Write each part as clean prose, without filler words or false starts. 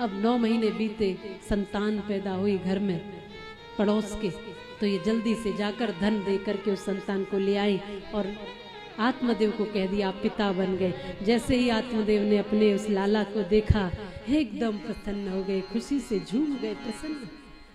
अब 9 महीने बीते, संतान पैदा हुई घर में पड़ोस के, तो ये जल्दी से जाकर धन दे करके उस संतान को ले आई और आत्मदेव को कह दिया आप पिता बन गए। जैसे ही आत्मदेव ने अपने उस लाला को देखा एकदम प्रसन्न हो गए, खुशी से झूम गए, प्रसन्न।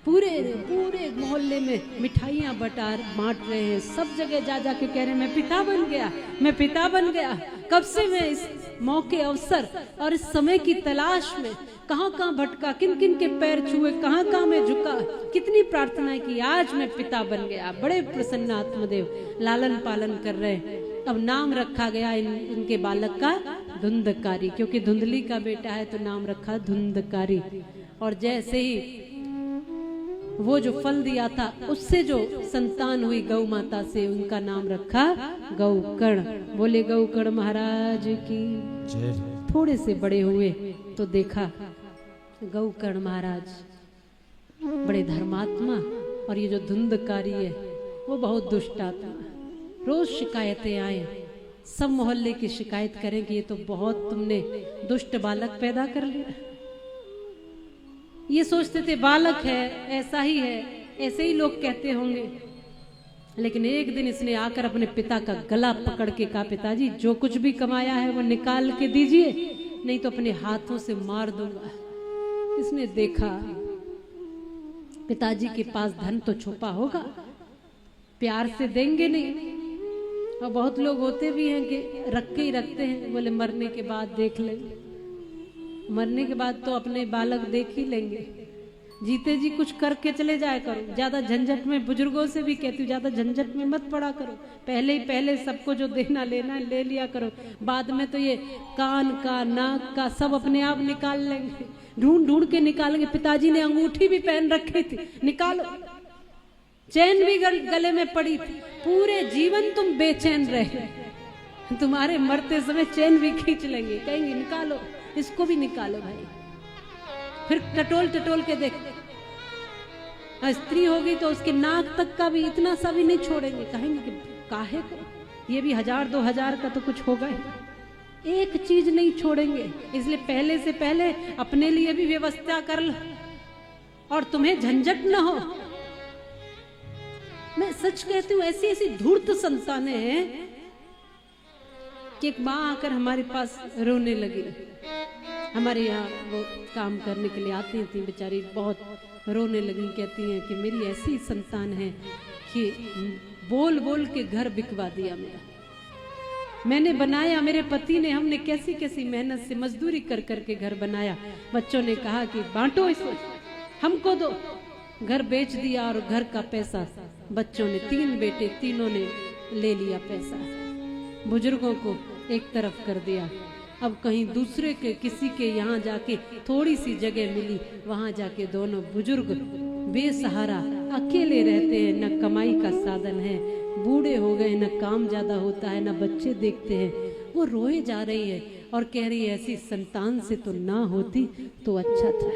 पूरे पूरे मोहल्ले में मिठाइयाँ बांट रहे हैं, सब जगह जा जा के कह रहे हैं मैं पिता बन गया, मैं पिता बन गया। कब से मैं इस मौके अवसर और इस समय की तलाश में कहाँ कहाँ भटका, किन किन के पैर छुए, कहाँ कहाँ मैं झुका, कितनी प्रार्थनाएं की, आज मैं पिता बन गया। बड़े प्रसन्न आत्मदेव लालन पालन कर रहे। अब नाम रखा गया इनके बालक का धुंधकारी, क्योंकि धुंधली का बेटा है तो नाम रखा धुंधकारी। और जैसे ही वो जो फल दिया था उससे जो संतान हुई गौ माता से, उनका नाम रखा गौकर्ण। बोले गौकर्ण महाराज की जय। थोड़े से बड़े हुए तो देखा गौकर्ण महाराज बड़े धर्मात्मा, और ये जो धुंधकारी है वो बहुत दुष्ट आत्मा। रोज शिकायतें आए, सब मोहल्ले की शिकायत करें कि ये तो बहुत तुमने दुष्ट बालक पैदा कर लिया। ये सोचते थे बालक है, ऐसा ही है, ऐसे ही लोग कहते होंगे। लेकिन एक दिन इसने आकर अपने पिता का गला पकड़ के कहा पिताजी जो कुछ भी कमाया है वो निकाल के दीजिए, नहीं तो अपने हाथों से मार दूंगा। इसने देखा पिताजी के पास धन तो छुपा होगा, प्यार से देंगे नहीं। और बहुत लोग होते भी हैं कि रख के ही रखते हैं, बोले मरने के बाद देख लेंगे। मरने के बाद तो अपने बालक देख ही लेंगे, जीते जी कुछ करके चले जाया करो। ज्यादा झंझट में, बुजुर्गों से भी कहती हूँ, ज्यादा झंझट में मत पड़ा करो। पहले सबको जो देना लेना ले लिया करो, बाद में तो ये कान का नाक का सब अपने आप निकाल लेंगे, ढूंढ ढूंढ के निकालेंगे। पिताजी ने अंगूठी भी पहन रखी थी, निकालो। चैन भी गले में पड़ी थी, पूरे जीवन तुम बेचैन रहे, तुम्हारे मरते समय चैन भी खींच लेंगे, कहेंगे निकालो, इसको भी निकालो भाई। फिर टटोल टटोल के देख, स्त्री होगी तो उसके नाक तक का भी इतना सा भी नहीं छोड़ेंगे, कहेंगे कि काहे को, ये भी 1000-2000 का तो कुछ होगा ही, एक चीज नहीं छोड़ेंगे। इसलिए पहले से पहले अपने लिए भी व्यवस्था कर लो और तुम्हें झंझट न हो। मैं सच कहती हूँ, ऐसी ऐसी धूर्त संतानें हैं कि एक माँ आकर हमारे पास रोने लगी। हमारे यहाँ वो काम करने के लिए आती थी, बेचारी बहुत रोने लगी, कहती हैं कि मेरी ऐसी संतान है कि बोल बोल के घर बिकवा दिया मेरा। मैंने बनाया, मेरे पति ने, हमने कैसी कैसी मेहनत से मजदूरी कर करके घर बनाया। बच्चों ने कहा कि बांटो इसको, हमको दो। घर बेच दिया और घर का पैसा बच्चों ने, 3 बेटे, तीनों ने ले लिया पैसा, बुजुर्गों को एक तरफ कर दिया। अब कहीं दूसरे के किसी के यहाँ जाके थोड़ी सी जगह मिली, वहां जाके दोनों बुजुर्ग बेसहारा अकेले रहते हैं, न कमाई का साधन है, बूढ़े हो गए, न काम ज्यादा होता है, न बच्चे देखते हैं। वो रोए जा रही है और कह रही है ऐसी संतान से तो ना होती तो अच्छा था।